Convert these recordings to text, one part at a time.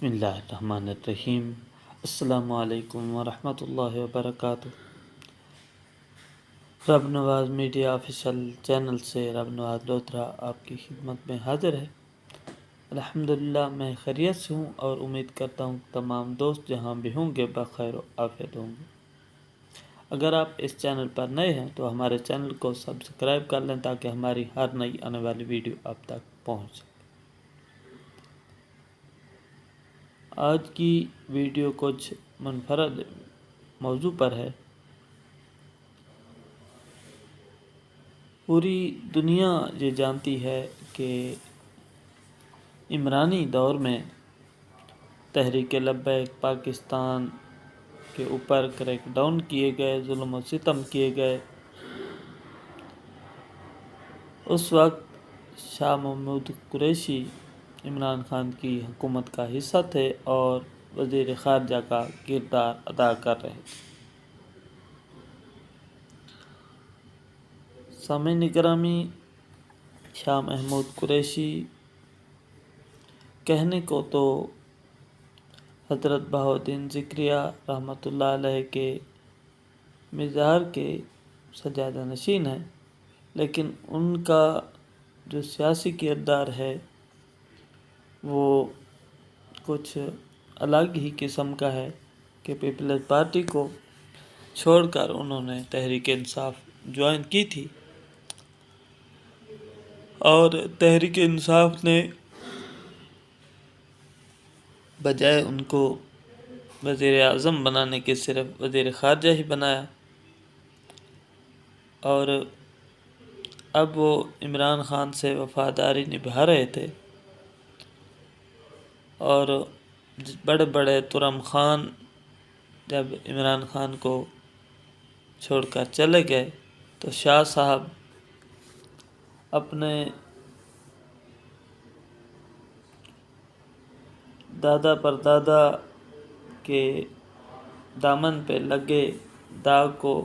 बिस्मिल्लाहिर्रहमानिर्रहीम। अस्सलामु अलैकुम वरहमतुल्लाहि वबरकातुह। रब नवाज मीडिया ऑफिशियल चैनल से रब नवाज लोधरा आपकी खिदमत में हाजिर है। अल्हम्दुलिल्लाह मैं खैरियत से हूँ और उम्मीद करता हूँ तमाम दोस्त जहाँ भी होंगे बखैर आफियत होंगे। अगर आप इस चैनल पर नए हैं तो हमारे चैनल को सब्सक्राइब कर लें ताकि हमारी हर नई आने वाली वीडियो आप तक पहुँच सके। आज की वीडियो कुछ मुनफरद मौजू पर है। पूरी दुनिया ये जानती है कि इमरानी दौर में तहरीक लब्बैक पाकिस्तान के ऊपर क्रैकडाउन किए गए, जुल्म व सितम किए गए। उस वक्त शाह महमूद कुरैशी इमरान खान की हुकूमत का हिस्सा थे और वज़ीर ख़ारजा का किरदार अदा कर रहे थे। सामीन गिरामी, शाह महमूद कुरैशी कहने को तो हज़रत बहाउद्दीन ज़िक्रिया रहमतुल्लाह अलैह के मज़ार के सजादा नशीन है, लेकिन उनका जो सियासी किरदार है वो कुछ अलग ही किस्म का है कि पीपल्स पार्टी को छोड़कर उन्होंने तहरीक इंसाफ ज्वाइन की थी और तहरीक इंसाफ ने बजाय उनको वज़ीर आज़म बनाने के सिर्फ वज़ीर ख़ारजा ही बनाया। और अब वो इमरान खान से वफ़ादारी निभा रहे थे और बड़े बड़े तुरम खान जब इमरान खान को छोड़कर चले गए तो शाह साहब अपने दादा परदादा के दामन पे लगे दाग को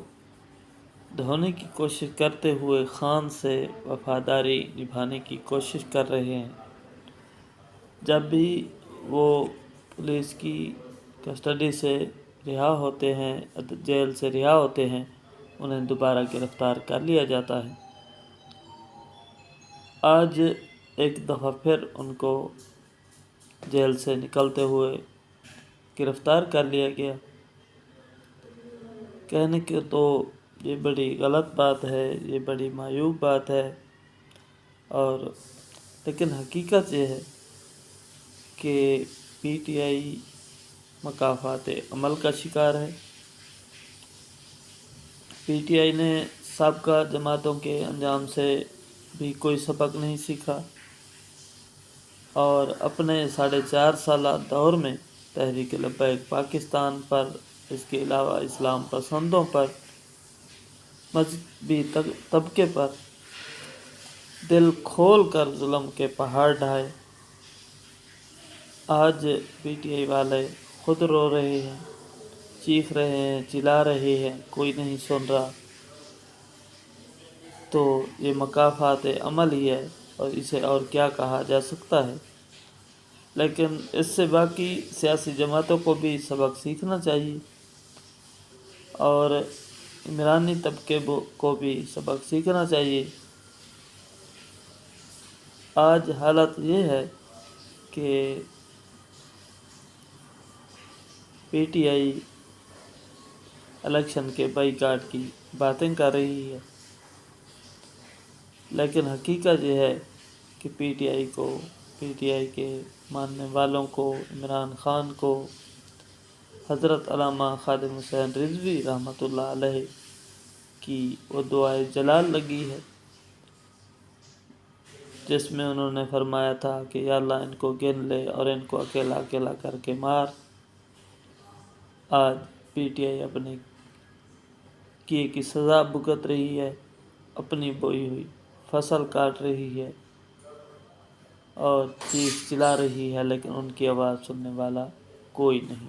धोने की कोशिश करते हुए खान से वफ़ादारी निभाने की कोशिश कर रहे हैं। जब भी वो पुलिस की कस्टडी से रिहा होते हैं, जेल से रिहा होते हैं, उन्हें दोबारा गिरफ़्तार कर लिया जाता है। आज एक दफ़ा फिर उनको जेल से निकलते हुए गिरफ़्तार कर लिया गया। कहने के तो ये बड़ी गलत बात है, ये बड़ी मायूब बात है, और लेकिन हकीकत ये है कि पीटीआई मकाफ़ात अमल का शिकार है। पीटीआई ने साबका जमातों के अंजाम से भी कोई सबक नहीं सीखा और अपने 4.5 साला दौर में तहरीक लब्बैक पाकिस्तान पर, इसके अलावा इस्लाम पसंदों पर, मजहबी तबके पर दिल खोल कर जुल्म के पहाड़ ढाए। आज पीटीआई वाले खुद रो रहे हैं, चीख रहे हैं, चिल्ला रहे हैं, कोई नहीं सुन रहा। तो ये मकाफ़ात अमल ही है और इसे और क्या कहा जा सकता है। लेकिन इससे बाकी सियासी जमातों को भी सबक सीखना चाहिए और इमरानी तबके को भी सबक सीखना चाहिए। आज हालत ये है कि पीटीआई इलेक्शन के बाइकाट की बातें कर रही है, लेकिन हकीकत ये है कि पीटीआई के मानने वालों को, इमरान खान को हज़रत अल्लामा खादिम हुसैन रिज़वी रहमतुल्लाह अलैह की वो दुआए जलाल लगी है, जिसमें उन्होंने फरमाया था कि या अल्लाह इनको गिन ले और इनको अकेला अकेला करके मार। आज पीटीआई अपने किए की सज़ा भुगत रही है, अपनी बोई हुई फसल काट रही है और चीख चिल्ला रही है, लेकिन उनकी आवाज़ सुनने वाला कोई नहीं।